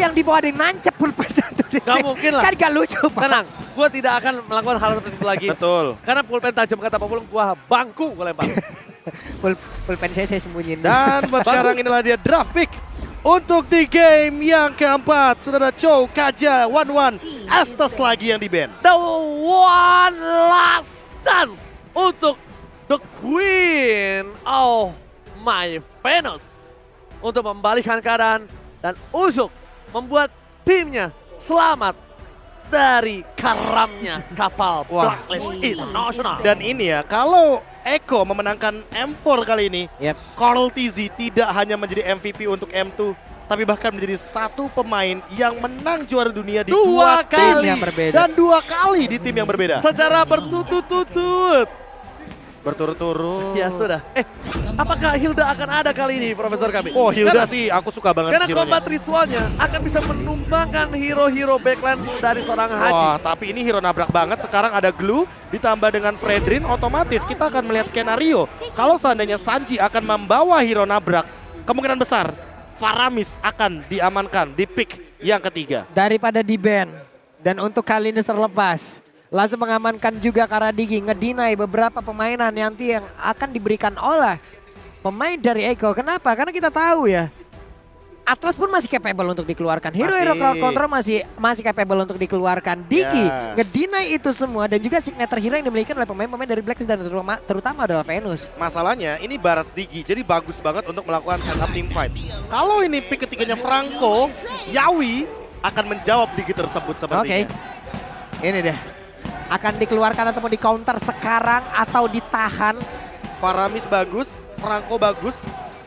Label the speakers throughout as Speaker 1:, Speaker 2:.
Speaker 1: yang di bawah ada yang nancep pulpen satu di
Speaker 2: Gak
Speaker 1: sini.
Speaker 2: mungkin lah.
Speaker 1: Kan gak lucu, Pak.
Speaker 2: Tenang, gue tidak akan melakukan hal seperti itu lagi.
Speaker 3: Betul.
Speaker 2: Karena pulpen tajam kata Pak Pulung, gue bangku gue lempar.
Speaker 1: Pulpen saya sembunyiin.
Speaker 3: Dan buat sekarang inilah dia draft pick untuk di game yang keempat. Sudah ada Chow, Kaja, Wan, Estes lagi yang di-ban.
Speaker 2: The one last chance untuk the Queen of my Venus untuk membalikan keadaan dan Uzuk membuat timnya selamat dari karamnya kapal
Speaker 3: Wah.
Speaker 2: Blacklist International.
Speaker 3: Dan ini ya, kalau Eko memenangkan M4 kali ini,
Speaker 1: Yep.
Speaker 3: Carl TZ tidak hanya menjadi MVP untuk M2, tapi bahkan menjadi satu pemain yang menang juara dunia di
Speaker 2: Dua
Speaker 3: dua tim
Speaker 2: kali.
Speaker 1: yang berbeda.
Speaker 3: dan 2 kali di tim yang berbeda.
Speaker 2: Secara berturut-turut.
Speaker 3: Berturut-turut.
Speaker 2: Ya sudah. Apakah Hilda akan ada kali ini, Profesor Kami?
Speaker 3: Oh, Hilda sih aku suka banget
Speaker 2: Karena
Speaker 3: hero-nya.
Speaker 2: combat ritualnya akan bisa menumbangkan hero-hero backline dari seorang Haji.
Speaker 3: Wah, tapi ini hero nabrak banget. Sekarang ada Glue ditambah dengan Fredrin, otomatis kita akan melihat skenario. Kalau seandainya Sanji akan membawa hero nabrak, kemungkinan besar Faramis akan diamankan di pick yang ketiga.
Speaker 1: Daripada di-ban. Dan untuk kali ini terlepas. Langsung mengamankan juga Karadigi. Ngedinai beberapa permainan nanti yang akan diberikan oleh pemain dari Eko. Kenapa? Karena kita tahu ya. Atlas pun masih capable untuk dikeluarkan. Hero-hero
Speaker 3: Masih.
Speaker 1: crowd control masih capable untuk dikeluarkan. Digi
Speaker 3: Ya.
Speaker 1: ngedinai itu semua. Dan juga signature hero yang dimiliki oleh pemain-pemain dari Blacklist dan terutama adalah Venus.
Speaker 3: Masalahnya ini Barats Digi, jadi bagus banget untuk melakukan setup team fight. Kalau ini pick ketiganya Franco, Yawi akan menjawab Digi tersebut sepertinya.
Speaker 1: Ini deh. Akan dikeluarkan ataupun di counter sekarang atau ditahan.
Speaker 3: Faramis bagus, Franco bagus.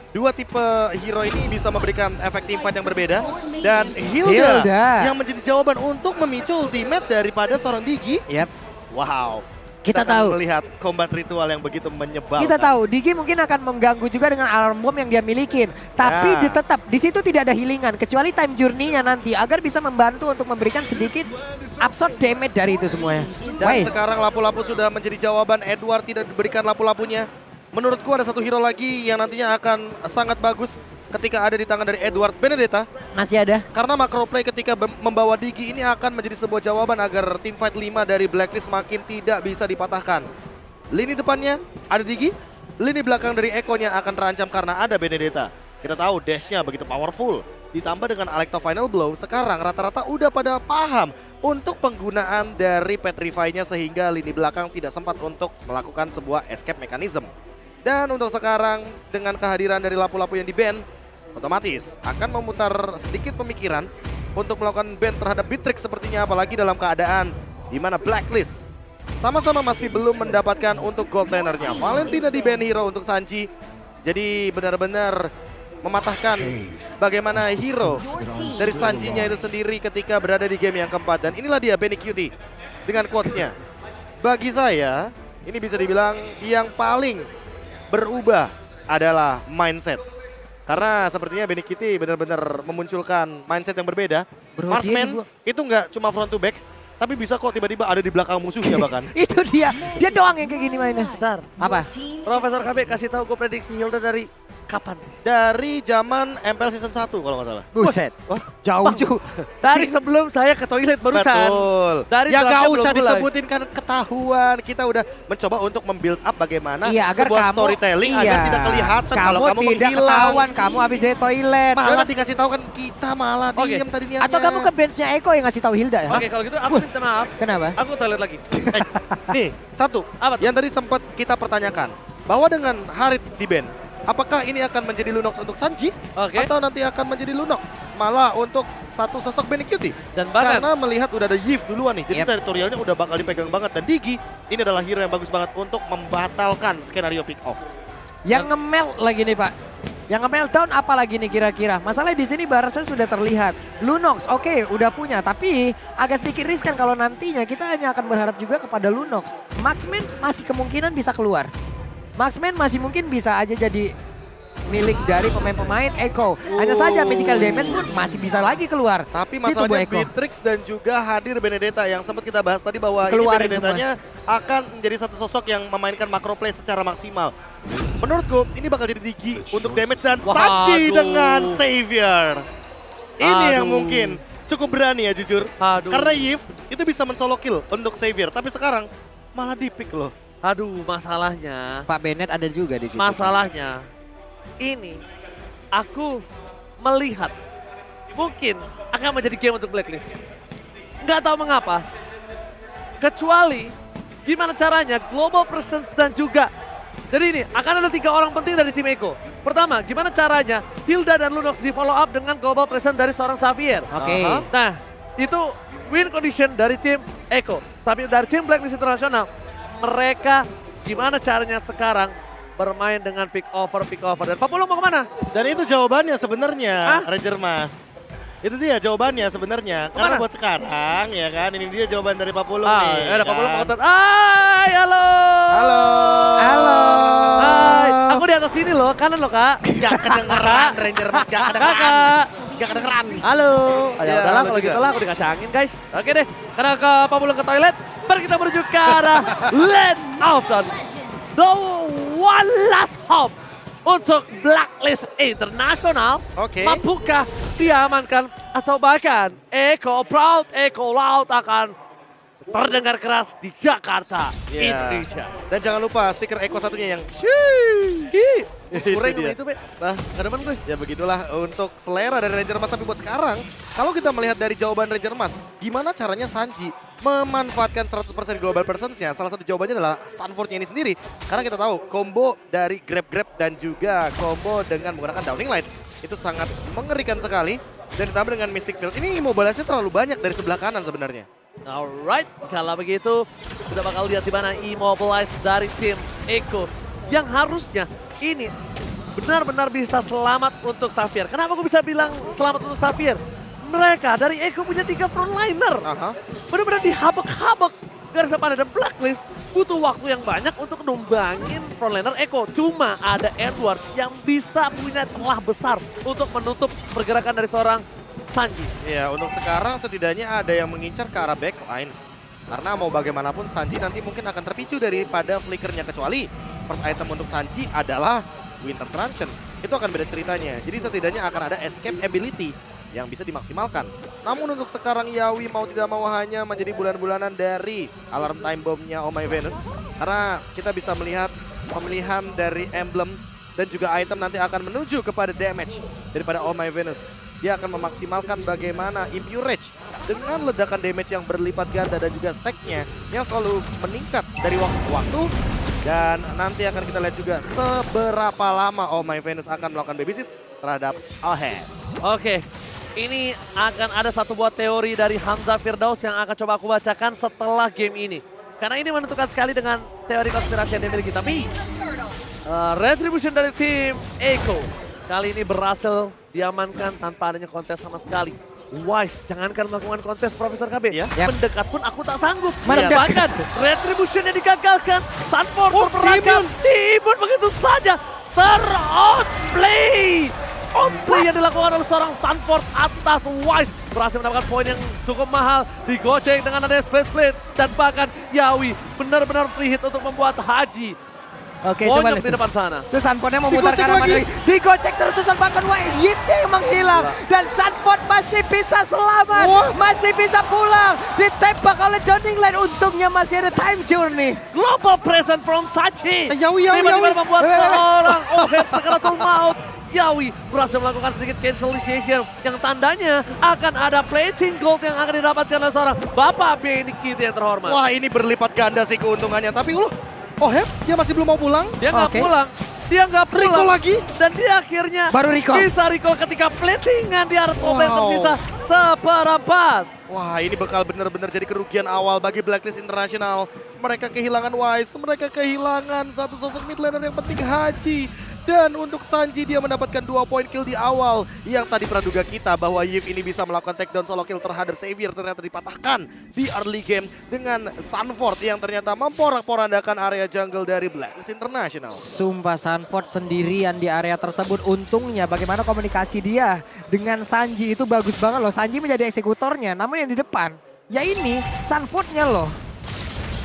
Speaker 3: Dua tipe hero ini bisa memberikan efek team fight yang berbeda. Dan Hilda yang menjadi jawaban untuk memicu ultimate daripada seorang Digi.
Speaker 1: Yep.
Speaker 3: Wow.
Speaker 1: Kita
Speaker 3: akan
Speaker 1: tahu.
Speaker 3: melihat combat ritual yang begitu menyebalkan.
Speaker 1: Kita tahu Digi mungkin akan mengganggu juga dengan alarm bomb yang dia milikin. Tapi
Speaker 3: Ya.
Speaker 1: tetap di situ tidak ada healingan kecuali time journey-nya nanti agar bisa membantu untuk memberikan sedikit absorb damage dari itu semuanya.
Speaker 3: Dan
Speaker 1: Wait,
Speaker 3: sekarang lapu-lapu sudah menjadi jawaban. Edward tidak diberikan lapu-lapunya. Menurutku ada satu hero lagi yang nantinya akan sangat bagus ketika ada di tangan dari Edward Benedetta.
Speaker 1: masih ada.
Speaker 3: Karena macro play ketika membawa Digi ini akan menjadi sebuah jawaban agar tim fight 5 dari Blacklist makin tidak bisa dipatahkan. Lini depannya ada Digi, lini belakang dari Eko-nya akan terancam karena ada Benedetta. Kita tahu dash-nya begitu powerful. Ditambah dengan Alecto Final Blow, sekarang rata-rata udah pada paham untuk penggunaan dari Petrify-nya sehingga lini belakang tidak sempat untuk melakukan sebuah escape mechanism. Dan untuk sekarang dengan kehadiran dari lapu-lapu yang di-ban, otomatis akan memutar sedikit pemikiran untuk melakukan ban terhadap Bitrix sepertinya, apalagi dalam keadaan di mana Blacklist sama-sama masih belum mendapatkan untuk gold lanernya. Valentina di ban hero untuk Sanji, jadi benar-benar mematahkan bagaimana hero dari Sanjinya itu sendiri ketika berada di game yang keempat. Dan inilah dia Benny Cutie dengan quotes-nya. Bagi saya, ini bisa dibilang yang paling berubah adalah mindset. Karena sepertinya Benny Cutie benar-benar memunculkan mindset yang berbeda.
Speaker 1: Bro,
Speaker 3: Marksman itu nggak cuma front to back, tapi bisa kok tiba-tiba ada di belakang musuhnya bahkan.
Speaker 1: Itu dia. Dia doang yang kayak gini mainnya.
Speaker 2: Bentar.
Speaker 1: Apa?
Speaker 2: Profesor KB kasih tahu gue prediksi Hilda dari kapan?
Speaker 3: Dari zaman MPL Season 1 kalau nggak salah.
Speaker 1: Buset.
Speaker 3: Wah,
Speaker 1: Jauh juga.
Speaker 2: Dari sebelum saya ke toilet barusan.
Speaker 3: betul.
Speaker 2: Dari
Speaker 3: Ya
Speaker 2: draftnya
Speaker 3: gak
Speaker 2: belum
Speaker 3: usah
Speaker 2: mulai.
Speaker 3: disebutin kan ketahuan. Kita udah mencoba untuk membuild up bagaimana
Speaker 1: Iya, agar
Speaker 3: sebuah
Speaker 1: kamu
Speaker 3: storytelling agar tidak kelihatan kalau kamu
Speaker 1: tidak
Speaker 3: menghilang.
Speaker 1: ketahuan kamu habis dari toilet.
Speaker 3: Malah dikasih tahu kan kita malah
Speaker 2: Oke.
Speaker 3: diem tadi niatnya.
Speaker 1: Atau kamu ke benchnya Eko yang ngasih tahu Hilda ya?
Speaker 2: Oke, kalau gitu aku minta maaf.
Speaker 1: Kenapa?
Speaker 2: Aku ke toilet lagi.
Speaker 3: Nih, satu.
Speaker 2: Apa tuh?
Speaker 3: Yang tadi sempat kita pertanyakan. Bahwa dengan Harit di ban, apakah ini akan menjadi Lunox untuk Sanji?
Speaker 2: Oke.
Speaker 3: Atau nanti akan menjadi Lunox malah untuk satu sosok Benny Cutie?
Speaker 2: Dan bahkan
Speaker 3: Karena melihat udah ada Yif duluan nih, jadi
Speaker 1: Yep.
Speaker 3: teritorialnya udah bakal dipegang banget. Dan Digi, ini adalah hero yang bagus banget untuk membatalkan skenario pick off.
Speaker 1: Yang nge-melt lagi nih Pak. Yang nge-meltdown apa lagi nih kira-kira? Masalahnya di sini Barca sudah terlihat. Lunox oke udah punya tapi agak sedikit riskan kalau nantinya kita hanya akan berharap juga kepada Lunox. Marksman masih kemungkinan bisa keluar. Marksman masih mungkin bisa aja jadi milik dari pemain-pemain Eko. Hanya saja physical damage pun masih bisa lagi keluar.
Speaker 3: Tapi
Speaker 1: Gitu,
Speaker 3: masalahnya
Speaker 1: Bu Eko.
Speaker 3: Beatrix dan juga hadir Benedetta yang sempat kita bahas tadi bahwa
Speaker 1: Keluarin
Speaker 3: ini Benedettanya akan menjadi satu sosok yang memainkan macro play secara maksimal. Menurutku ini bakal jadi Digi untuk damage dan
Speaker 2: Waduh.
Speaker 3: Sanji dengan Savior. Ini yang
Speaker 2: Aduh.
Speaker 3: mungkin cukup berani ya jujur.
Speaker 2: Aduh.
Speaker 3: Karena Yves itu bisa men-solo kill untuk Xavier. Tapi sekarang malah di-pick loh.
Speaker 2: Aduh, masalahnya,
Speaker 1: Pak Bennett ada juga di situ.
Speaker 2: masalahnya ini aku melihat mungkin akan menjadi game untuk Blacklist. Nggak tahu mengapa. Kecuali gimana caranya Global Presence dan juga. Jadi ini akan ada 3 orang penting dari tim Echo. Pertama, gimana caranya Hilda dan Lunox di follow up dengan Global Presence dari seorang Xavier.
Speaker 1: Oke.
Speaker 3: Aha.
Speaker 2: Nah, itu win condition dari tim Echo. Tapi dari tim Blacklist Internasional, mereka gimana caranya sekarang bermain dengan pick over. Dan Papulung mau kemana?
Speaker 3: Dan itu jawabannya sebenarnya,
Speaker 2: Hah?
Speaker 3: Ranger Mas. Itu dia jawabannya sebenarnya. Karena
Speaker 2: Kemana?
Speaker 3: buat sekarang ya kan, ini dia jawaban dari Papulung
Speaker 2: Ah,
Speaker 3: nih.
Speaker 2: ya ada Papulung mau
Speaker 3: kan?
Speaker 2: konten. Hai, halo.
Speaker 3: Halo.
Speaker 1: Halo.
Speaker 2: Hai, aku di atas sini loh, kanan loh kak.
Speaker 3: Gak kedengeran Ranger Mas, gak kedengeran.
Speaker 2: Kakak.
Speaker 3: Gak kedengeran.
Speaker 2: Halo. Oh, ya
Speaker 3: Ya,
Speaker 2: udahlah
Speaker 3: halo
Speaker 2: kalau
Speaker 3: juga.
Speaker 2: gitu lah, aku dikacangin guys. Oke deh, karena ke Papulung ke toilet, mari kita menuju ke arah Land of the one last hope untuk Blacklist Internasional.
Speaker 3: Oke.
Speaker 2: Mampukah diamankan atau bahkan Echo Proud, Echo Loud akan terdengar keras di Jakarta,
Speaker 3: Ya.
Speaker 2: Indonesia.
Speaker 3: Dan jangan lupa stiker Eko satunya yang
Speaker 2: Ih,
Speaker 3: Itu
Speaker 2: kurang
Speaker 3: dia.
Speaker 2: sama itu, Be.
Speaker 3: Nah,
Speaker 2: Gak demen gue.
Speaker 3: ya begitulah untuk selera dari Ranger Mas. Tapi buat sekarang, kalau kita melihat dari jawaban Ranger Mas, gimana caranya Sanji memanfaatkan 100% global presence-nya? Salah satu jawabannya adalah Sunford-nya ini sendiri. Karena kita tahu combo dari grab-grab dan juga combo dengan menggunakan Downing Light itu sangat mengerikan sekali. Dan ditambah dengan Mystic Field. Ini immobilize-nya terlalu banyak dari sebelah kanan sebenarnya.
Speaker 2: Alright, kalau begitu kita bakal lihat di mana immobilize dari tim Echo yang harusnya ini benar-benar bisa selamat untuk Xavier. Kenapa aku bisa bilang selamat untuk Xavier? Mereka dari Echo punya 3 frontliner.
Speaker 3: Aha.
Speaker 2: Benar-benar dihabek-habek. Garis depan dan Blacklist butuh waktu yang banyak untuk numbangin frontliner Echo. Cuma ada Edward yang bisa punya celah besar untuk menutup pergerakan dari seorang Sanji.
Speaker 3: Ya, untuk sekarang setidaknya ada yang mengincar ke arah backline. Karena mau bagaimanapun Sanji nanti mungkin akan terpicu daripada flickernya. Kecuali first item untuk Sanji adalah Winter Truncheon. Itu akan beda ceritanya. Jadi setidaknya akan ada escape ability yang bisa dimaksimalkan. Namun untuk sekarang Yawi mau tidak mau hanya menjadi bulan-bulanan dari alarm time bomb-nya Oh My Venus. Karena kita bisa melihat pemilihan dari emblem dan juga item nanti akan menuju kepada damage daripada Oh My Venus. Dia akan memaksimalkan bagaimana Impure Rage dengan ledakan damage yang berlipat ganda dan juga stack-nya yang selalu meningkat dari waktu ke waktu. Dan nanti akan kita lihat juga seberapa lama Oh My Venus akan melakukan babysit terhadap Alhead.
Speaker 2: Oke, ini akan ada satu buah teori dari Hamzah Firdaus yang akan coba aku bacakan setelah game ini. Karena ini menentukan sekali dengan teori konspirasi yang dimiliki. Tapi retribution dari tim Echo kali ini berhasil diamankan tanpa adanya kontes sama sekali. Wise, jangankan melakukan kontes Profesor KB,
Speaker 3: Ya.
Speaker 2: mendekat pun aku tak sanggup.
Speaker 1: Mendekat.
Speaker 2: Bahkan retribution yang digagalkan, Sunford
Speaker 3: Oh,
Speaker 2: terperangkap, diimun begitu saja, ter-outplay. Outplay yang dilakukan oleh seorang Sunford atas Wise berhasil mendapatkan poin yang cukup mahal, digoceng dengan adanya split dan bahkan Yawi benar-benar free hit untuk membuat Haji
Speaker 1: Oke, coba
Speaker 2: bonyok
Speaker 1: lihat.
Speaker 2: di depan sana.
Speaker 1: Terus Sunfordnya memutar
Speaker 3: Digocek
Speaker 1: kanan
Speaker 3: lagi.
Speaker 1: lagi. Digocek terus bahkan Yipte yang menghilang. Dan Sunford masih bisa selamat.
Speaker 3: Wah.
Speaker 1: Masih bisa pulang. Ditembak oleh Downing Light. Untungnya masih ada time journey.
Speaker 2: Global present from Sachi.
Speaker 3: Yawi.
Speaker 2: Tiba-tiba membuat
Speaker 1: Wait.
Speaker 2: seorang Ohead sekeratul maut. Yawi berhasil melakukan sedikit cancellation yang tandanya akan ada plating gold yang akan didapatkan oleh seorang Bapak Benny Kitty yang terhormat.
Speaker 3: Wah, ini berlipat ganda sih keuntungannya. Tapi Oheb, dia masih belum mau pulang.
Speaker 2: Dia nggak
Speaker 1: Oke.
Speaker 2: pulang. Dia nggak pulang.
Speaker 3: Recall lagi.
Speaker 2: Dan dia akhirnya
Speaker 1: Baru recall.
Speaker 2: bisa recall ketika platingan di area top lane
Speaker 3: Wow.
Speaker 2: tersisa seperempat.
Speaker 3: Wah, ini bakal benar-benar jadi kerugian awal bagi Blacklist International. Mereka kehilangan Wise, mereka kehilangan satu sosok mid laner yang penting, Haji. Dan untuk Sanji dia mendapatkan 2 poin kill di awal. Yang tadi praduga kita bahwa Yves ini bisa melakukan takedown solo kill terhadap Xavier ternyata dipatahkan di early game dengan Sunford yang ternyata memporak-porandakan area jungle dari Blacklist International.
Speaker 1: Sumpah Sunford sendirian di area tersebut. Untungnya bagaimana komunikasi dia dengan Sanji itu bagus banget loh. Sanji menjadi eksekutornya, namun yang di depan ya ini Sunfordnya loh.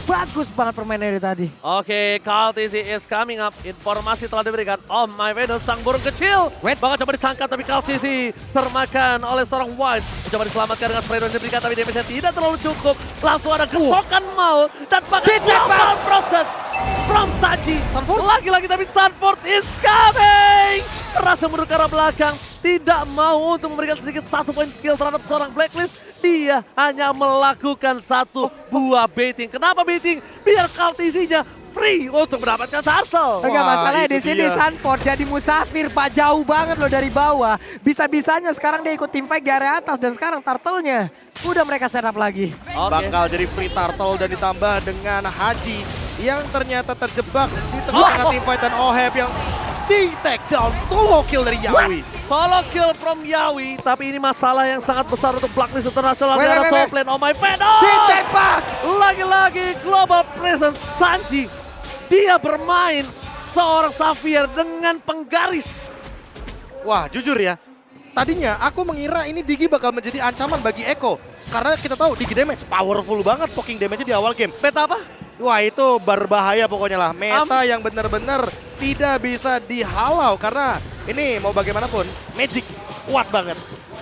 Speaker 1: bagus banget permainan dari tadi.
Speaker 2: Oke, KLTC is coming up. Informasi telah diberikan. Oh my Venus, sang burung kecil.
Speaker 1: Wait.
Speaker 2: Bakal coba ditangkap tapi KLTC termakan oleh seorang Wise. Coba diselamatkan dengan spray yang diberikan tapi damage-nya tidak terlalu cukup. Langsung ada getokan maut dan pakai global process from Saji. Lagi-lagi tapi Sanford is coming. Berhasil mundur ke arah belakang. Tidak mau untuk memberikan sedikit 1 poin kill terhadap seorang Blacklist. Dia hanya melakukan satu buah baiting. Kenapa baiting? Biar KLTC-nya free untuk mendapatkan turtle.
Speaker 1: Enggak,
Speaker 3: Wah,
Speaker 1: masalahnya
Speaker 3: itu
Speaker 1: di sini
Speaker 3: dia.
Speaker 1: Sanford jadi musafir, Pak. Jauh banget loh dari bawah. Bisa-bisanya sekarang dia ikut team fight di area atas dan sekarang turtle-nya udah mereka setup lagi.
Speaker 2: Oke.
Speaker 3: Bakal jadi free turtle dan ditambah dengan Haji yang ternyata terjebak di tengah-tengah team fight dan Oheb yang di take down solo kill dari Yawi.
Speaker 2: Solo kill from Yawi, tapi ini masalah yang sangat besar untuk Blacklist International di
Speaker 1: Wait,
Speaker 2: arah
Speaker 1: wait,
Speaker 2: top
Speaker 1: wait.
Speaker 2: lane. Oh my Venom!
Speaker 1: Ditembak!
Speaker 2: Lagi-lagi global presence Sanji. Dia bermain seorang Xavier dengan penggaris.
Speaker 3: Wah, jujur ya, tadinya aku mengira ini Digi bakal menjadi ancaman bagi Eko. Karena kita tahu Digi damage powerful banget poking damage di awal game.
Speaker 2: Beta apa?
Speaker 3: Wah, itu berbahaya pokoknya lah. Meta yang benar-benar tidak bisa dihalau karena ini mau bagaimanapun Magic kuat banget.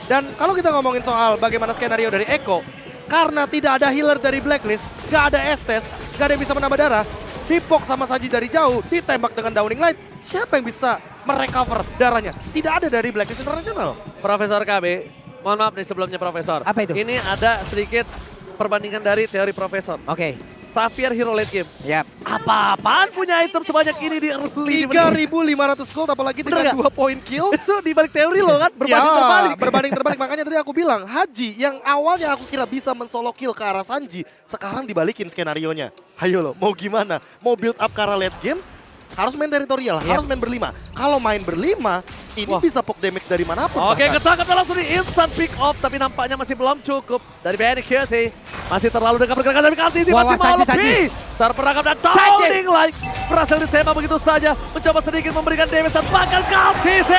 Speaker 3: Dan kalau kita ngomongin soal bagaimana skenario dari Eko, karena tidak ada healer dari Blacklist, gak ada Estes, gak ada yang bisa menambah darah, dipok sama Saji dari jauh, ditembak dengan Downing Light, siapa yang bisa merecover darahnya? Tidak ada dari Blacklist International.
Speaker 2: Profesor KB, mohon maaf nih sebelumnya Profesor.
Speaker 1: Apa itu?
Speaker 2: Ini ada sedikit perbandingan dari teori Profesor.
Speaker 1: Oke.
Speaker 2: Xavier hero late game.
Speaker 1: Yap.
Speaker 2: Apa-apaan punya item sebanyak ini di early?
Speaker 3: 3.500 gold apalagi
Speaker 2: Bener
Speaker 3: dengan
Speaker 2: nggak?
Speaker 3: 2 poin kill.
Speaker 2: Itu di balik teori lo kan, berbanding
Speaker 3: Ya,
Speaker 2: terbalik.
Speaker 3: berbanding terbalik. Makanya tadi aku bilang, Haji yang awalnya aku kira bisa mensolo kill ke arah Sanji, sekarang dibalikin skenarionya. Ayo lo, mau gimana? Mau build up ke arah late game? Harus main teritorial, harus main berlima. Kalau main berlima, ini
Speaker 2: Wah.
Speaker 3: bisa poke damage dari manapun.
Speaker 2: Oke,
Speaker 3: bahkan.
Speaker 2: ketangkap langsung di instant pick off, tapi nampaknya masih belum cukup dari BNKT. Masih terlalu dekat pergerakan dari KLTC,
Speaker 1: Wah,
Speaker 2: masih
Speaker 1: wah,
Speaker 2: mau
Speaker 1: Saji,
Speaker 2: lebih. Terperangkap dan
Speaker 1: Saji.
Speaker 2: sounding like berhasil ditembak begitu saja. Mencoba sedikit memberikan damage dan bahkan KLTC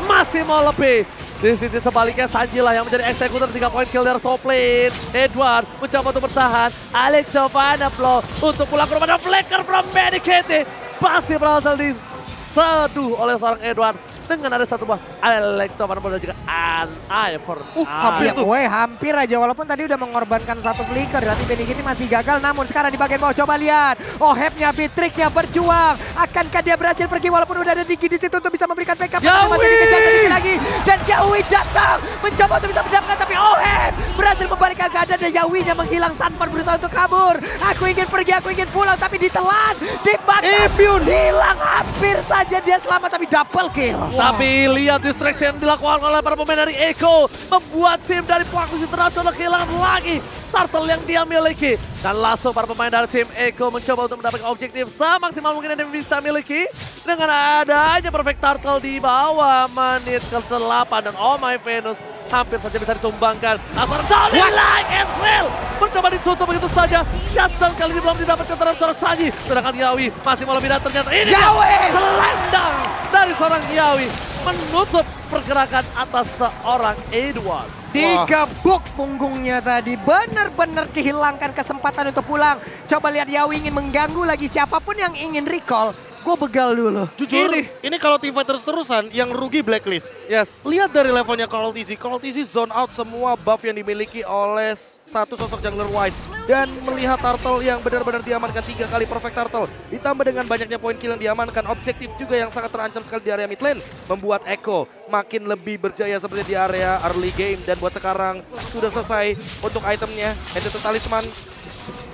Speaker 2: masih mau lebih. Di sisi sebaliknya Sanji lah yang menjadi eksekutor 3 poin kill dari top lane. Edward mencoba untuk bertahan. Alex coba blow untuk pulang ke rumah dan flicker from BNKT. Masih berhasil diseduh oleh seorang Edward dengan ada satu buah Electro dan juga an Ivor.
Speaker 3: hampir tuh.
Speaker 1: Weh, hampir aja walaupun tadi udah mengorbankan satu flicker tapi Benny ini masih gagal, namun sekarang di bagian bawah coba lihat. Ohebnya Beatrix-nya berjuang. Akankah dia berhasil pergi walaupun udah ada Digi di situ untuk bisa memberikan backup?
Speaker 2: Yawi!
Speaker 1: Masih dikejar sedikit lagi dan Yawi datang mencoba untuk bisa mendapatkan tapi Oheb berhasil membalikkan keadaan dan Yawinya menghilang. Sanford berusaha untuk kabur. Aku ingin pergi, aku ingin pulang tapi ditelan, dibakar, hilang hampir saja dia selamat tapi double kill.
Speaker 2: Tapi lihat distraction yang dilakukan oleh para pemain dari Eko membuat tim dari Blacklist International kehilangan lagi turtle yang dia miliki. Dan langsung para pemain dari tim Eko mencoba untuk mendapatkan objektif semaksimal mungkin yang bisa miliki. Dengan adanya perfect turtle di bawah menit ke-8 dan oh my Venus hampir saja bisa ditumbangkan. Atau Downing Light Ezreal mencoba ditutup begitu saja. Shutdown kali ini belum didapatkan terhadap seorang Saji. Sedangkan Yawi masih mau lebih dan ternyata ini
Speaker 1: Yawi!
Speaker 2: selendang dari seorang Yawi menutup pergerakan atas seorang Edward.
Speaker 1: Digebuk punggungnya tadi, benar-benar dihilangkan kesempatan untuk pulang. Coba lihat Yawi ingin mengganggu lagi siapapun yang ingin recall. Gue begal dulu.
Speaker 3: Jujur, ini kalau team fight terus-terusan yang rugi Blacklist.
Speaker 2: Yes.
Speaker 3: Lihat dari levelnya KLTC. KLTC zone out semua buff yang dimiliki oleh satu sosok jungler Wise. Dan melihat turtle yang benar-benar diamankan 3 kali perfect turtle. Ditambah dengan banyaknya poin kill yang diamankan. Objektif juga yang sangat terancam sekali di area mid lane. Membuat Eko makin lebih berjaya seperti di area early game. Dan buat sekarang sudah selesai untuk itemnya. Entity Talisman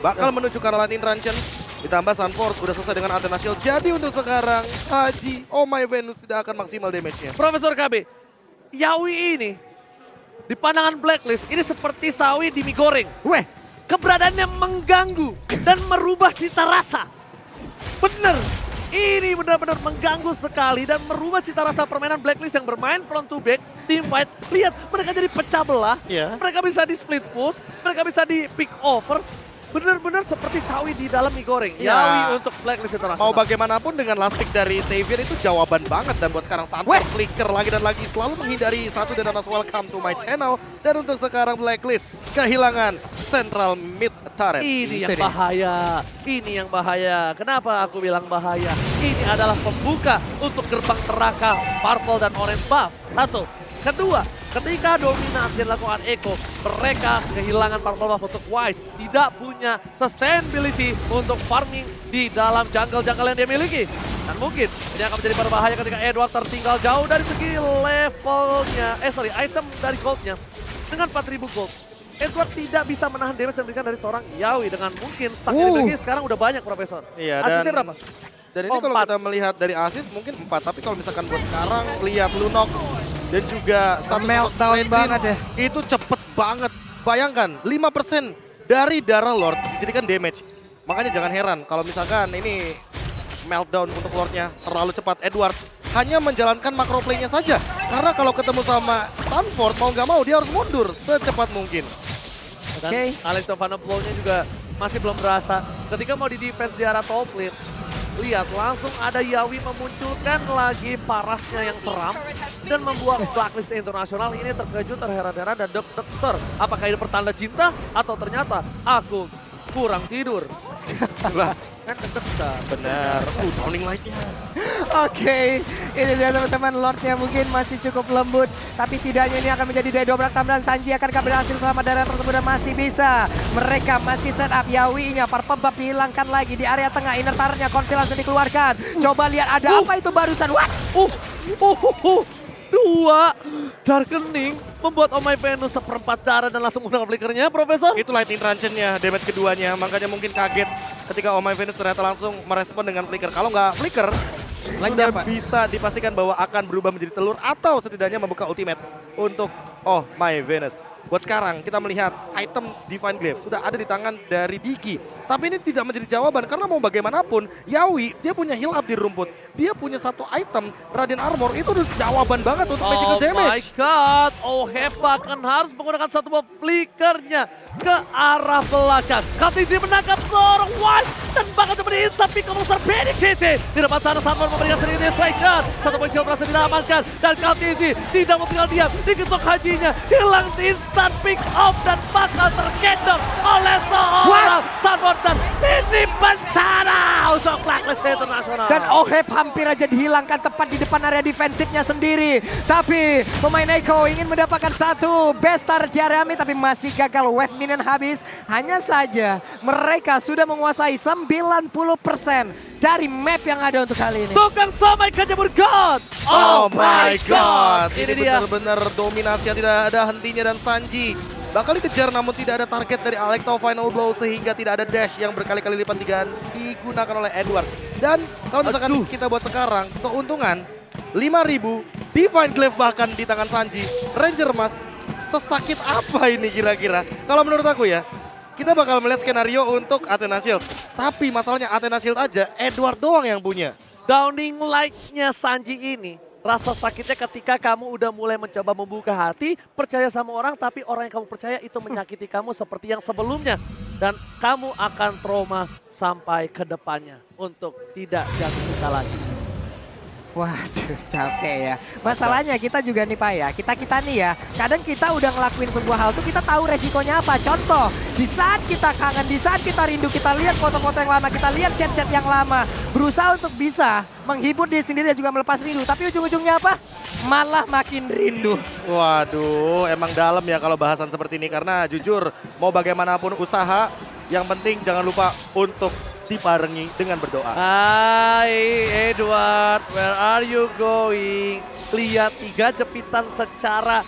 Speaker 3: bakal menuju ke arah Latin Ranchen. Ditambah Sunforce udah selesai dengan Athena Shield. Jadi untuk sekarang Haji, oh my Venus tidak akan maksimal damage-nya.
Speaker 2: Profesor KB, Yawi ini di pandangan Blacklist ini seperti sawi di mie goreng.
Speaker 1: Weh,
Speaker 2: Keberadaannya mengganggu dan merubah cita rasa. Bener, ini benar-benar mengganggu sekali dan merubah cita rasa permainan Blacklist yang bermain front to back, team fight. Lihat, mereka jadi pecah belah,
Speaker 3: Iya.
Speaker 2: mereka bisa di split push, mereka bisa di pick over. Benar-benar seperti sawi di dalam mie goreng.
Speaker 3: Ya.
Speaker 2: Yawi untuk Blacklist International.
Speaker 3: Mau bagaimanapun dengan last pick dari Xavier itu jawaban banget. Dan buat sekarang Sunforce flicker lagi dan lagi. Selalu menghindari satu dan atas welcome to my channel. Dan untuk sekarang Blacklist kehilangan central mid turret.
Speaker 2: Ini
Speaker 1: Itu
Speaker 2: yang
Speaker 1: dia.
Speaker 2: bahaya, ini yang bahaya. Kenapa aku bilang bahaya? Ini adalah pembuka untuk gerbang neraka purple dan orange buff. Satu. Kedua, ketika dominasi dilakukan Eko, mereka kehilangan purple buff untuk Wise. Tidak punya sustainability untuk farming di dalam jungle-jungle yang dia miliki. Dan mungkin ini akan menjadi berbahaya ketika Edward tertinggal jauh dari segi levelnya. Item dari goldnya. Dengan 4000 gold. Edward tidak bisa menahan damage yang diberikan dari seorang Yawi dengan mungkin stack yang dimiliki sekarang udah banyak, Profesor.
Speaker 3: Iya,
Speaker 2: Asisnya berapa?
Speaker 3: Dan ini
Speaker 2: Oh,
Speaker 3: kalau
Speaker 2: 4.
Speaker 3: kita melihat dari asis mungkin 4, tapi kalau misalkan buat sekarang lihat Lunox dan juga satu
Speaker 1: Meltdown
Speaker 3: Lenzin,
Speaker 1: banget ya.
Speaker 3: itu cepet banget. Bayangkan 5% dari darah Lord dijadikan damage. Makanya jangan heran kalau misalkan ini meltdown untuk Lordnya terlalu cepat. Edward hanya menjalankan macro play-nya saja. Karena kalau ketemu sama Sunford mau nggak mau dia harus mundur secepat mungkin.
Speaker 2: Dan
Speaker 1: Oke.
Speaker 2: Alex Tovano flow-nya juga masih belum berasa. Ketika mau di-defense di arah top lane, lihat langsung ada Yawi memunculkan lagi parasnya yang seram dan membuat Blacklist Internasional ini terkejut, terheran-heran dan deg-deger. Apakah ini pertanda cinta atau ternyata aku kurang tidur? Kan deg-degan.
Speaker 3: Benar. Downing light-nya.
Speaker 1: Oke, ini dia teman-teman, Lordnya mungkin masih cukup lembut, tapi setidaknya ini akan menjadi daya dobrak tambahan. Sanji akankah berhasil selamat dari tersebut dan masih bisa. Mereka masih set up Yawi-nya, Purple dihilangkan lagi di area tengah, inner turret-nya Konsil langsung dikeluarkan. Coba lihat ada apa itu barusan, what?
Speaker 2: Dua Darkening membuat Oh My Venus seperempat darah dan langsung menggunakan flickernya, Profesor.
Speaker 3: Itu lightning truncheon-nya, damage keduanya. Makanya mungkin kaget ketika Oh My Venus ternyata langsung merespon dengan flicker. Kalau nggak flicker, sudah
Speaker 1: apa?
Speaker 3: bisa dipastikan bahwa akan berubah menjadi telur atau setidaknya membuka ultimate untuk Oh My Venus. Buat sekarang kita melihat item Divine Glaive sudah ada di tangan dari Diki. Tapi ini tidak menjadi jawaban karena mau bagaimanapun Yawi dia punya heal up di rumput. Dia punya satu item Radiant Armor, itu udah jawaban banget untuk magical damage.
Speaker 2: Oh my god, Hepa akan harus menggunakan satu buah flickernya ke arah belakang. Katisi menangkap seorang Wise dan bahkan coba di-instant pick besar Benedictine. Di depan sana Sanford memberikan sedikit distraction. Satu poin kill berhasil diamankan dan Katisi tidak mau tinggal diam. Diketuk hajinya, hilang di instant pick off dan bakal tergendong oleh seorang Sanford dan ini bencana untuk Blacklist International.
Speaker 1: Dan Ohep hampir aja dihilangkan tepat di depan area defensifnya sendiri. Tapi pemain Echo ingin mendapatkan satu best turret di area mid, tapi masih gagal. Wave minion habis. Hanya saja mereka sudah menguasai 90% dari map yang ada untuk kali ini.
Speaker 2: Tukang somai kejabur God.
Speaker 3: Oh my god,
Speaker 2: Ini
Speaker 3: ini
Speaker 2: dia.
Speaker 3: benar-benar dominasi yang tidak ada hentinya dan Sanji bakal dikejar namun tidak ada target dari Alecto Final Blow sehingga tidak ada dash yang berkali-kali lipat digunakan oleh Edward. Dan kalau misalkan kita buat sekarang, keuntungan 5.000 Divine Glaive bahkan di tangan Sanji. Ranger Mas, sesakit apa ini kira-kira? Kalau menurut aku ya, kita bakal melihat skenario untuk Athena Shield. Tapi masalahnya Athena Shield aja Edward doang yang punya.
Speaker 2: Downing light-nya Sanji ini, rasa sakitnya ketika kamu udah mulai mencoba membuka hati, percaya sama orang, tapi orang yang kamu percaya itu menyakiti kamu seperti yang sebelumnya. Dan kamu akan trauma sampai ke depannya untuk tidak jatuh cinta lagi.
Speaker 1: Waduh, capek ya. Masalahnya kita juga nih Pak ya, kita nih ya, kadang kita udah ngelakuin sebuah hal tuh kita tahu resikonya apa. Contoh, di saat kita kangen, di saat kita rindu, kita lihat foto-foto yang lama, kita lihat chat-chat yang lama. Berusaha untuk bisa menghibur diri sendiri dan juga melepas rindu. Tapi ujung-ujungnya apa? Malah makin rindu.
Speaker 3: Waduh, emang dalam ya kalau bahasan seperti ini. Karena jujur, mau bagaimanapun usaha, yang penting jangan lupa untuk dibarengi dengan berdoa.
Speaker 2: Hai Edward, where are you going? Lihat 3 jepitan secara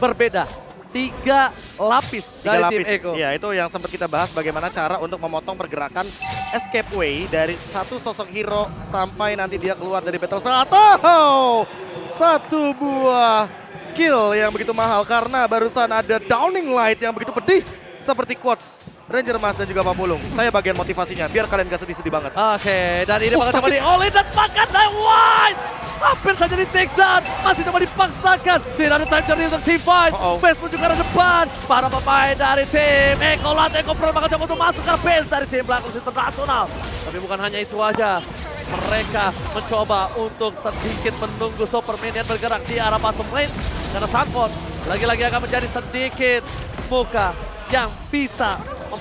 Speaker 2: berbeda. 3 lapis
Speaker 3: Tiga
Speaker 2: dari
Speaker 3: lapis,
Speaker 2: tim Eko.
Speaker 3: ya itu yang sempat kita bahas bagaimana cara untuk memotong pergerakan escape way dari satu sosok hero sampai nanti dia keluar dari battlefield atau satu buah skill yang begitu mahal karena barusan ada Downing Light yang begitu pedih seperti quotes Ranger Mas dan juga Pamulung. Saya bagian motivasinya biar kalian gak sedih-sedih banget.
Speaker 2: Oke, dan ini bakal coba di-all-in dan makan dari Wise. Hampir saja di take down, masih coba dipaksakan. Tidak ada time journey untuk Team Fight. Base pun juga ada depan. Para pemain dari tim Eko Eko pernah bakal coba untuk masuk ke base dari tim Blacklist International. Tapi bukan hanya itu aja. Mereka mencoba untuk sedikit menunggu Superman yang bergerak di arah bottom lane. Karena Sanford lagi-lagi akan menjadi sedikit muka yang bisa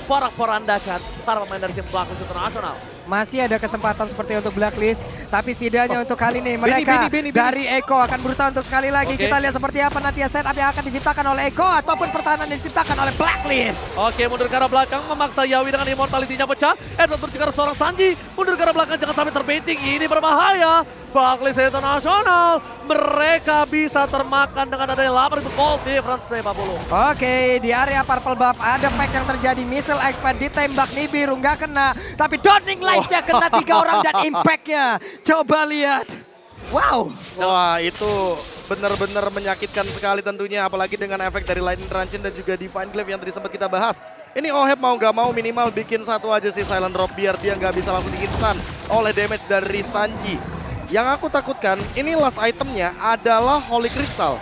Speaker 2: memporak-porandakan para pemain dari tim Blacklist International.
Speaker 1: Masih ada kesempatan seperti untuk Blacklist, tapi setidaknya untuk kali ini mereka
Speaker 3: Benny.
Speaker 1: dari Eko akan berusaha untuk sekali lagi.
Speaker 2: Oke.
Speaker 1: Kita lihat seperti apa nanti setup yang akan diciptakan oleh Eko ataupun pertahanan yang diciptakan oleh Blacklist.
Speaker 2: Oke, mundur ke arah belakang, memaksa Yawi dengan immortality-nya pecah. Edward bercegar seorang Sanji, mundur ke arah belakang, jangan sampai terbaiting, ini berbahaya. Blacklist International, mereka bisa termakan dengan adanya 8 goal difference nih Pak Bulu.
Speaker 1: Oke, di area purple buff ada pack yang terjadi. Missile expert ditembak Nibiru nggak kena, tapi Dawning Light-nya kena 3 orang dan impact-nya. Coba lihat. Wow.
Speaker 3: Wah, itu benar-benar menyakitkan sekali tentunya, apalagi dengan efek dari Lightning Truncheon dan juga Divine Glaive yang tadi sempat kita bahas. Ini Oheb mau nggak mau minimal bikin satu aja sih Silent Drop biar dia nggak bisa langsung di-instan oleh damage dari Sanji. Yang aku takutkan, ini last itemnya adalah Holy Crystal.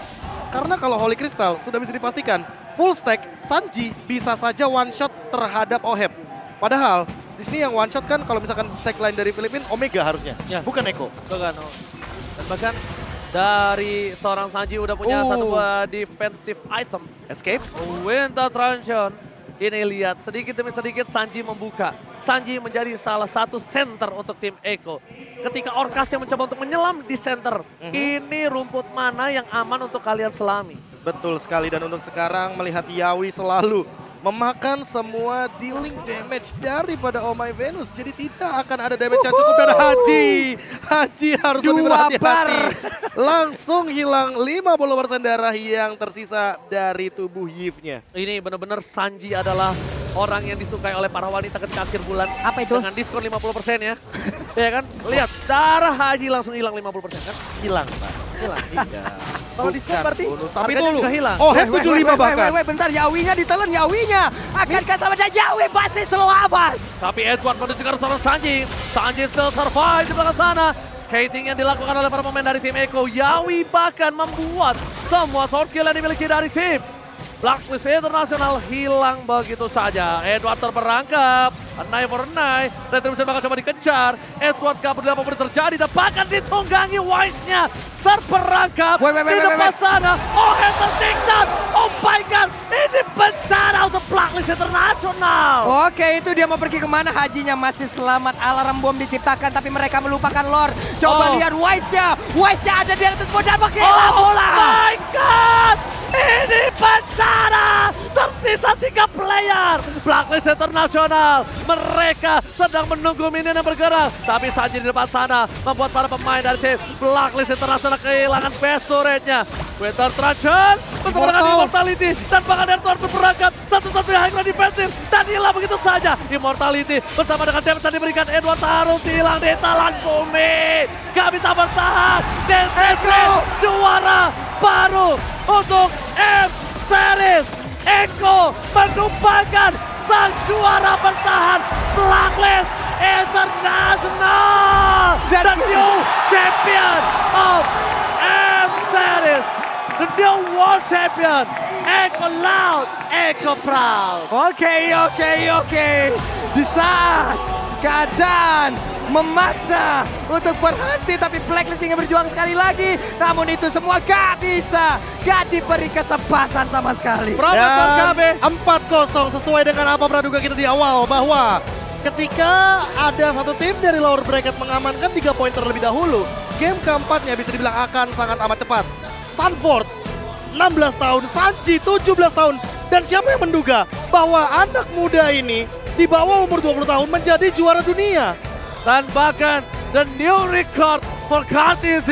Speaker 3: Karena kalau Holy Crystal sudah bisa dipastikan, full stack Sanji bisa saja one shot terhadap Oheb. Padahal di sini yang one shot kan kalau misalkan tagline dari Filipina Omega harusnya,
Speaker 2: Ya.
Speaker 3: bukan Eko.
Speaker 2: Bahkan, dan bahkan dari seorang Sanji udah punya satu buah defensive item.
Speaker 3: Escape.
Speaker 2: Winter Truncheon. Ini lihat sedikit demi sedikit Sanji membuka. Sanji menjadi salah satu center untuk tim Eko. Ketika Orcas yang mencoba untuk menyelam di center. Ini rumput mana yang aman untuk kalian selami?
Speaker 3: Betul sekali, dan untuk sekarang melihat Yawi selalu memakan semua dealing damage daripada Oh My Venus. Jadi tidak akan ada damage yang cukup dan Haji harus lebih
Speaker 1: Dua
Speaker 3: berhati-hati.
Speaker 1: bar.
Speaker 3: Langsung hilang 50% darah yang tersisa dari tubuh Yves-nya.
Speaker 2: Ini benar-benar Sanji adalah orang yang disukai oleh para wanita ketika akhir bulan.
Speaker 1: Apa itu?
Speaker 2: Dengan diskon 50% ya. Ya kan? Lihat, darah Haji langsung hilang 50% kan?
Speaker 3: Hilang, Pak.
Speaker 2: Hilang.
Speaker 3: Tidak.
Speaker 2: Kalau diskon
Speaker 3: Bukan
Speaker 2: berarti
Speaker 3: bonus, tapi
Speaker 2: harganya
Speaker 3: dulu.
Speaker 2: juga hilang.
Speaker 3: Oh, Head 75 bahkan.
Speaker 1: Bentar, Yawinya ditelan, Yawinya. Akankah sama dan Yawi pasti selamat.
Speaker 2: Tapi Edward menuju ke arah seorang Sanji. Sanji still survive di belakang sana. Hating yang dilakukan oleh para pemain dari tim Eko. Yawi bahkan membuat semua sword skill yang dimiliki dari tim Blacklist International hilang begitu saja. Edward terperangkap. Anai for Anai. Retribution bakal coba dikejar. Edward gak peduli apapun yang terjadi. Dan bahkan ditunggangi Wise-nya. Terperangkap di depan sana. Oh, tertinggal. Oh my God. Ini bencana untuk Blacklist International.
Speaker 1: Oke, itu dia mau pergi kemana? Hajinya masih selamat. Alarm bom diciptakan, tapi mereka melupakan lore. Coba lihat Wise-nya. Wise-nya ada di atas bola. Pakai bola.
Speaker 2: My God. Ini bencana. Tersisa 3 player. Blacklist International. Mereka sedang menunggu minion yang bergerak. Tapi Sanji di depan sana membuat para pemain dari tim Blacklist International kehilangan best turret-nya. Winter Truncheon bersama dengan Immortality. Dan bahkan Edward berperangkap. Satu-satunya high ground defensif. Dan hilang begitu saja. Immortality bersama dengan damage yang diberikan. Edward harus hilang di talan bumi. Gak bisa bertahan. DCC juara baru untuk M-Series. Eko menumpangkan sang juara bertahan Blacklist International. The new champion of M-Series. The new world champion. Eko loud, Eko proud.
Speaker 1: Oke. Di saat keadaan memaksa untuk berhenti, tapi Blacklist ingin berjuang sekali lagi. Namun itu semua gak bisa. Gak diberi kesempatan sama sekali.
Speaker 2: Promotor KB.
Speaker 3: Dan 4-0 sesuai dengan apa praduga kita di awal, bahwa ketika ada satu tim dari lower bracket mengamankan 3 poin terlebih dahulu, game keempatnya bisa dibilang akan sangat amat cepat. Sanford 16 tahun, Sanji 17 tahun. Dan siapa yang menduga bahwa anak muda ini di bawah umur 20 tahun menjadi juara dunia?
Speaker 2: Dan bahkan the new record for KTZ.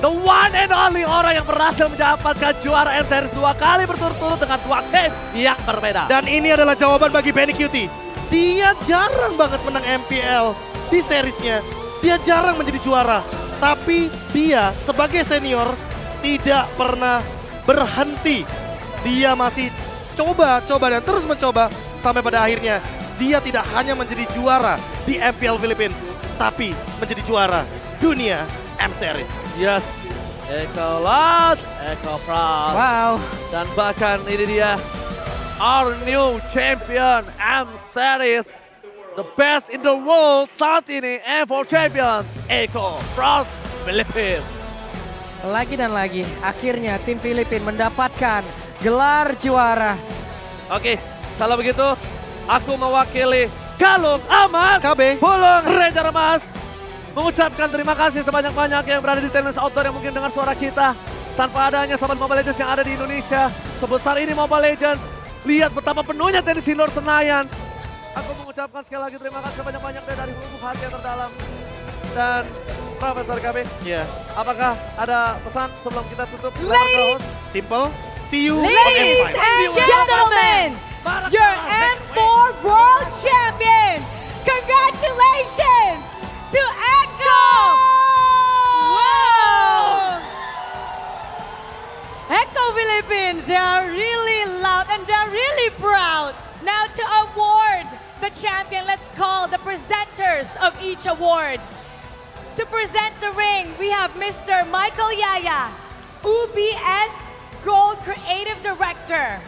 Speaker 2: The one and only orang yang berhasil mendapatkan juara M-Series 2 kali berturut-turut dengan 2 tim yang berbeda.
Speaker 3: Dan ini adalah jawaban bagi Benny Cutie. Dia jarang banget menang MPL di seriesnya. Dia jarang menjadi juara. Tapi dia sebagai senior tidak pernah berhenti. Dia masih coba dan terus mencoba sampai pada akhirnya dia tidak hanya menjadi juara di MPL Philippines, tapi menjadi juara dunia M-Series.
Speaker 2: Yes, Eko loud, Eko proud.
Speaker 1: Wow.
Speaker 2: Dan bahkan ini dia our new champion M-Series. The best in the world saat ini M4 Champions. Eko proud Philippines.
Speaker 1: Lagi dan lagi, akhirnya tim Filipina mendapatkan gelar juara.
Speaker 2: Oke, kalau begitu aku mewakili Galung Amat
Speaker 3: KB.
Speaker 1: Pulung.
Speaker 2: Ranger Emas mengucapkan terima kasih sebanyak-banyak yang berada di tenis outdoor yang mungkin dengar suara kita. Tanpa adanya sahabat Mobile Legends yang ada di Indonesia, sebesar ini Mobile Legends, lihat betapa penuhnya tenis di luar Senayan. Aku mengucapkan sekali lagi terima kasih sebanyak-banyaknya dari lubuk hati yang terdalam. Dan Profesor KB,
Speaker 3: Ya,
Speaker 2: apakah ada pesan sebelum kita tutup?
Speaker 4: Ladies,
Speaker 3: simple. See you on
Speaker 4: Ladies
Speaker 3: M5.
Speaker 4: and gentlemen, your M4 World Champion. Congratulations to Echo! Wow! Echo Philippines, they are really loud and they're really proud. Now to award the champion, let's call the presenters of each award. To present the ring, we have Mr. Michael Yaya, UBS Gold Creative Director.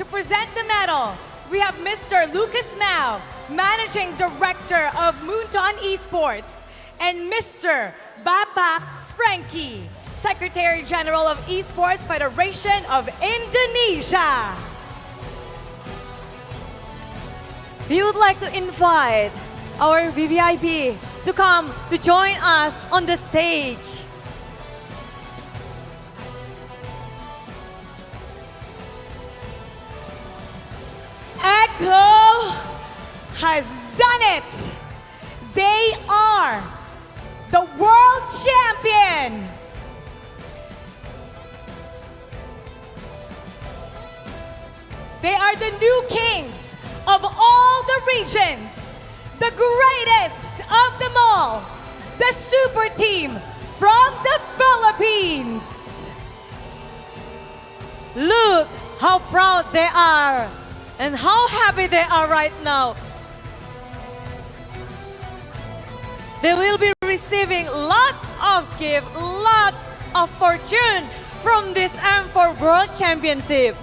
Speaker 4: To present the medal, we have Mr. Lucas Mao, Managing Director of Moonton Esports, and Mr. Bapak Frankie, Secretary General of Esports Federation of Indonesia. We would like to invite our VVIP to come to join us on the stage. Echo has done it. They are the world champion. They are the new kings of all the regions, the greatest of them all, the super team from the Philippines. Look how proud they are and how happy they are right now. They will be receiving lots of gift, lots of fortune from this M4 World Championship.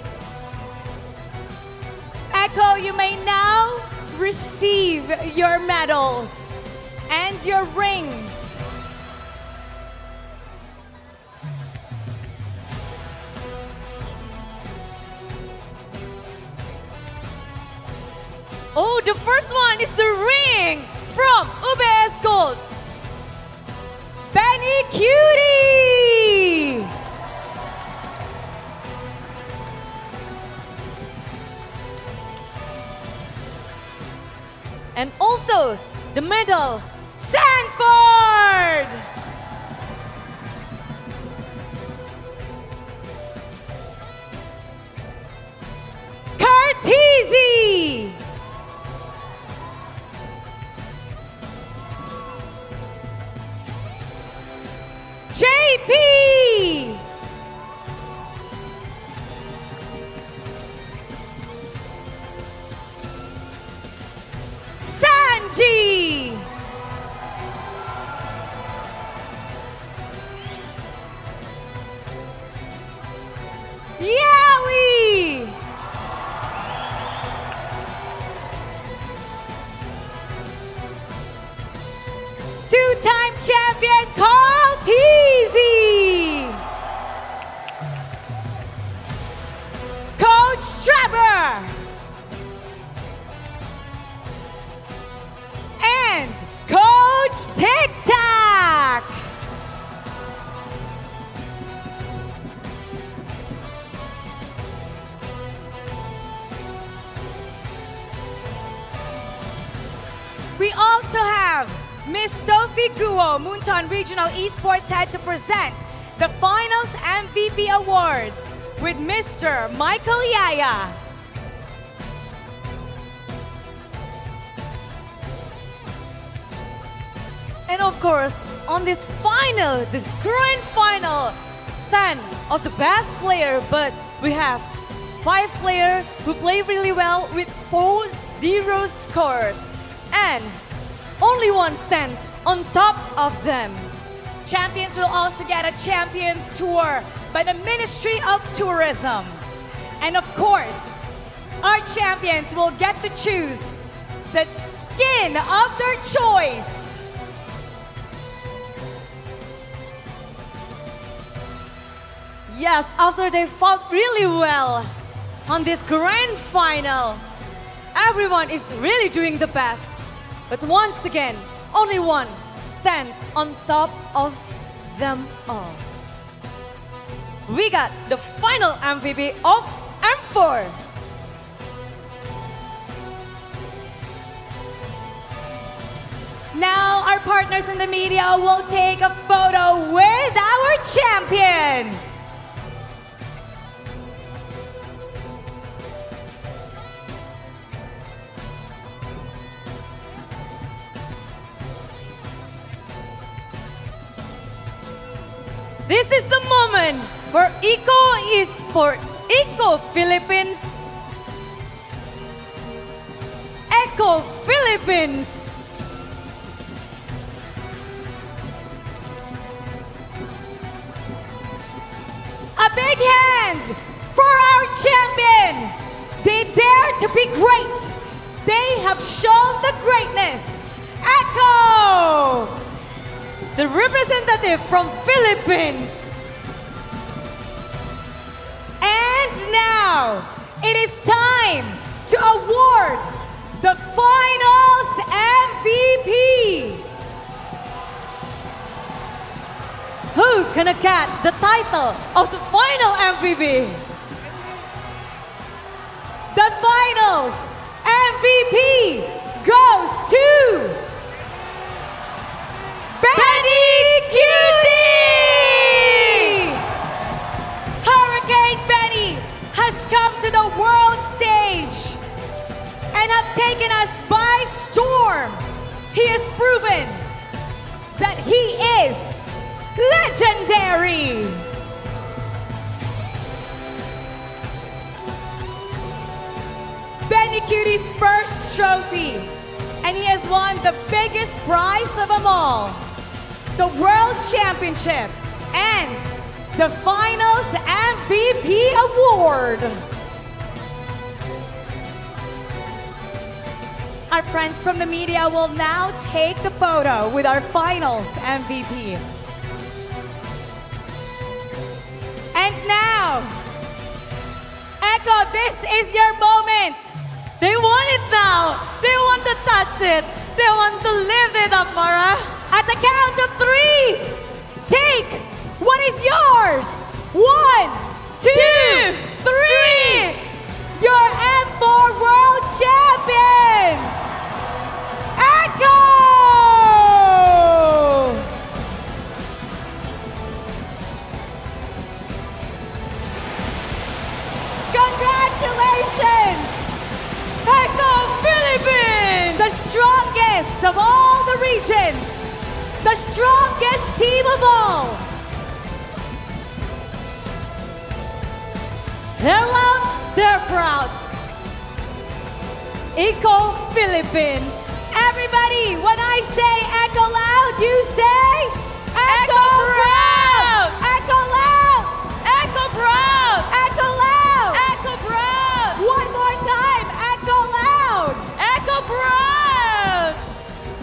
Speaker 4: Echo, you may now receive your medals and your rings. Oh, the first one is the ring from UBS Gold. Benny Cutie! And also the medal, Sanford! Cartesi! JP! Sanji! Yowie! Two-time champion Carl Teasy! Coach Trevor! And Coach Tic Tac! We also have Miss Sophie Guo, Moonton Regional Esports Head, to present the Finals MVP Awards with Mr. Michael Yaya. And of course, on this grand final, 10 of the best player, but we have 5 players who play really well with 4-0 scores. And only one stands on top of them. Champions will also get a Champions Tour by the Ministry of Tourism. And of course, our champions will get to choose the skin of their choice. Yes, after they fought really well on this grand final, everyone is really doing the best. But once again, only one stands on top of them all. We got the final MVP of M4. Now our partners in the media will take a photo with our champion. This is the moment for Eco Esports, Eco Philippines, Eco Philippines. A big hand for our champion. They dare to be great. They have shown the greatness. Echo, the representative from Philippines. And now it is time to award the finals MVP. Who gonna get the title of the final MVP? The finals MVP goes to Benny Cutie! Hurricane Benny has come to the world stage and have taken us by storm. He has proven that he is legendary. Benny Cutie's first trophy, and he has won the biggest prize of them all, the World Championship and the Finals MVP Award. Our friends from the media will now take the photo with our Finals MVP. And now, Echo, this is your moment. They want it now. They want to touch it. They want to live it up, Mara. At the count of 3, take what is yours. 1, 2, 3. Your M4 World Champions, Echo! Congratulations! Echo Philippines! The strongest of all the regions! The strongest team of all! They're loud, they're proud. Eco Philippines. Everybody, when I say Echo loud, you say Echo proud! Echo loud! Echo proud! Echo loud! Echo proud! One more time, Echo loud! Echo proud!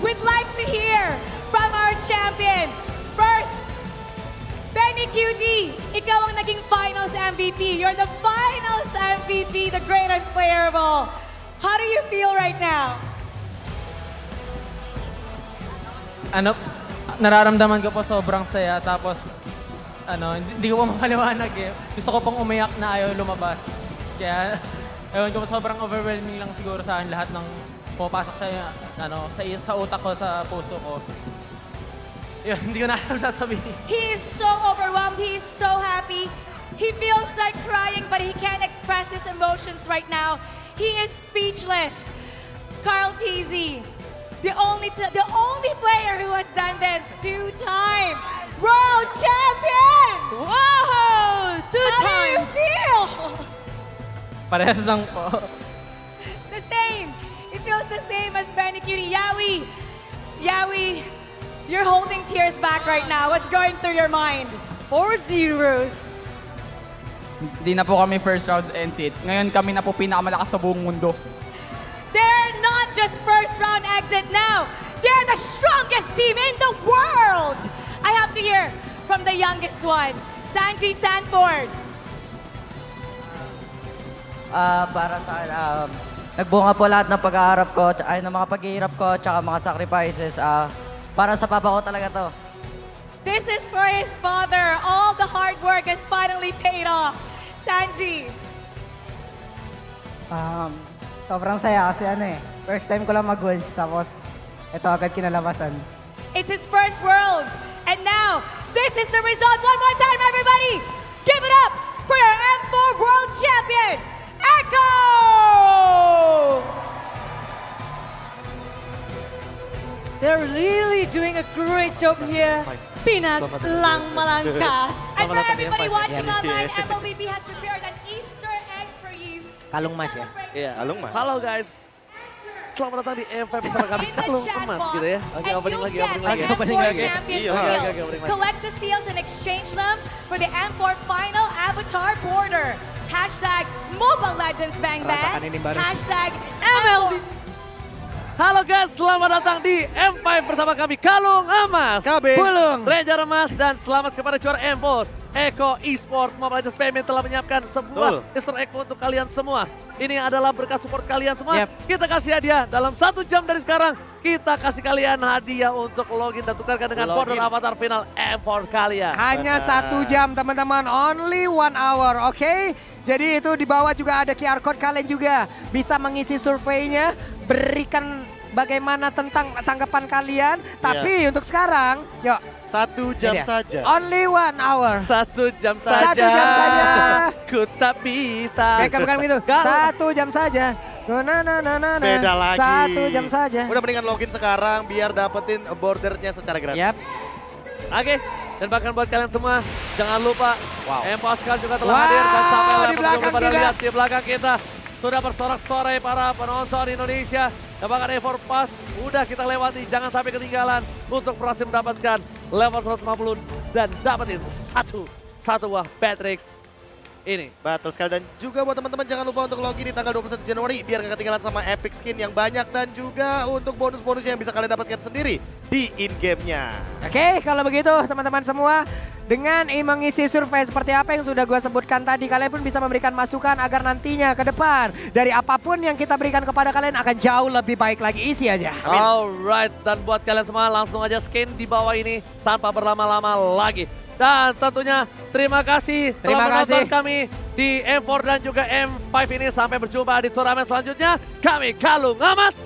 Speaker 4: We'd like to hear from our champion. First, Benny Cutie, ikaw ang naging Finals MVP. You're the Finals MVP, the greatest player of all. How do you feel right now?
Speaker 5: Nararamdaman ko po sobrang saya. Tapos, hindi ko pa mapaliwanag eh. Gusto ko pang umiyak na ayaw lumabas. Kaya, ewan ko, sobrang overwhelming lang siguro sa akin lahat ng pumapasok sa utak ko, sa puso ko. Yun, hindi ko na alam sasabihin.
Speaker 4: He is so overwhelmed. He is so happy. He feels like crying, but he can't express his emotions right now. He is speechless. Carl Teasy, the only player who has done this 2-time world champion. Wow! 2 times. How do you feel?
Speaker 5: Parehas lang po.
Speaker 4: The same. It feels the same as Benny Cutie. Yawi, you're holding tears back right now. What's going through your mind? 4 zeros.
Speaker 6: Hindi na po kami first round exit. Ngayon kami na po pinakamalakas sa buong mundo.
Speaker 4: They're not just first round exit now. They're the strongest team in the world. I have to hear from the youngest one, Sanji Sanford.
Speaker 7: Para sa akin, nagbunga po lahat ng pag-aarap ko, ay ng mga paghihirap ko, tsaka mga sacrifices. Para sa papa ko talaga to.
Speaker 4: This is for his father. All the hard work has finally paid off. Sanji.
Speaker 8: Sobrang saya kasi first time ko lang mag-worlds tapos ito agad kinalabasan.
Speaker 4: It's his first Worlds. And now, this is the result. One more time, everybody. Give it up for your M4 World Champion, Echo! They're really doing a great job here. Pinas lang malangkas. And for everybody watching online, MLBB has prepared an Easter egg for you.
Speaker 1: Kalung Mas ya?
Speaker 2: Iya.
Speaker 3: Kalung Mas.
Speaker 2: Halo guys. Selamat datang di M5 bersama kami.
Speaker 4: In the
Speaker 2: Kalung
Speaker 4: chat
Speaker 2: Emas
Speaker 4: box,
Speaker 2: gitu ya. Oke,
Speaker 4: and
Speaker 2: opening
Speaker 4: you
Speaker 2: lagi,
Speaker 4: get
Speaker 2: opening
Speaker 4: the
Speaker 2: lagi.
Speaker 1: Opening
Speaker 4: M4
Speaker 1: lagi.
Speaker 4: champion
Speaker 3: Iya,
Speaker 4: seal.
Speaker 2: oke, opening lagi.
Speaker 4: Collect the seals and exchange them for the M4 final avatar border. Hashtag Mobile Legends Bang
Speaker 1: Rasakan
Speaker 4: Bang.
Speaker 1: ini baru.
Speaker 4: Hashtag MLB.
Speaker 2: Halo guys, selamat datang di M5 bersama kami Kalung Emas.
Speaker 3: KB.
Speaker 1: Pulung.
Speaker 2: Ranger Emas dan selamat kepada juara M4. Eko Esport Mobile Legends Payment telah menyiapkan sebuah Easter egg untuk kalian semua. Ini adalah berkat support kalian semua.
Speaker 1: Yep.
Speaker 2: Kita kasih hadiah dalam 1 jam dari sekarang. Kita kasih kalian hadiah untuk login dan tukarkan dengan
Speaker 3: Login.
Speaker 2: border avatar final M4 kalian.
Speaker 1: Hanya 1 jam teman-teman, only 1 hour, oke? Jadi itu di bawah juga ada QR code, kalian juga bisa mengisi surveinya, berikan bagaimana tentang tanggapan kalian. Tapi untuk sekarang, yuk.
Speaker 3: 1 jam
Speaker 1: Ini dia.
Speaker 3: saja.
Speaker 1: Only 1 hour.
Speaker 2: 1 jam
Speaker 3: Saja.
Speaker 2: saja.
Speaker 1: 1 jam saja.
Speaker 2: Ku tak bisa.
Speaker 1: Bukan begitu.
Speaker 2: Gal-
Speaker 1: 1 jam saja. Na.
Speaker 3: Beda lagi.
Speaker 1: 1 jam saja.
Speaker 3: Udah mendingan login sekarang biar dapetin bordernya secara gratis.
Speaker 1: Yap.
Speaker 2: Oke, dan bahkan buat kalian semua, jangan lupa M-Pascal juga telah
Speaker 1: Wow,
Speaker 2: hadir dan sampai
Speaker 1: di
Speaker 2: level
Speaker 1: belakang
Speaker 2: juga pada
Speaker 1: kita.
Speaker 2: lihat di belakang kita. Sudah bersorak-sorai para penonton Indonesia. Dan bahkan M4 Pass udah kita lewati, jangan sampai ketinggalan untuk berhasil mendapatkan level 150 dan dapetin satu buah Patrix ini.
Speaker 3: Betul sekali, dan juga buat teman-teman jangan lupa untuk login di tanggal 21 Januari biar gak ketinggalan sama epic skin yang banyak dan juga untuk bonus-bonus yang bisa kalian dapatkan sendiri di in-game-nya.
Speaker 1: Oke, kalau begitu teman-teman semua, dengan mengisi survei seperti apa yang sudah gue sebutkan tadi, kalian pun bisa memberikan masukan agar nantinya ke depan dari apapun yang kita berikan kepada kalian akan jauh lebih baik lagi. Isi aja.
Speaker 2: Alright, dan buat kalian semua langsung aja scan di bawah ini tanpa berlama-lama lagi. Dan tentunya terima kasih telah menonton kami di M4 dan juga M5 ini. Sampai berjumpa di turnamen selanjutnya. Kami Kalung Emas.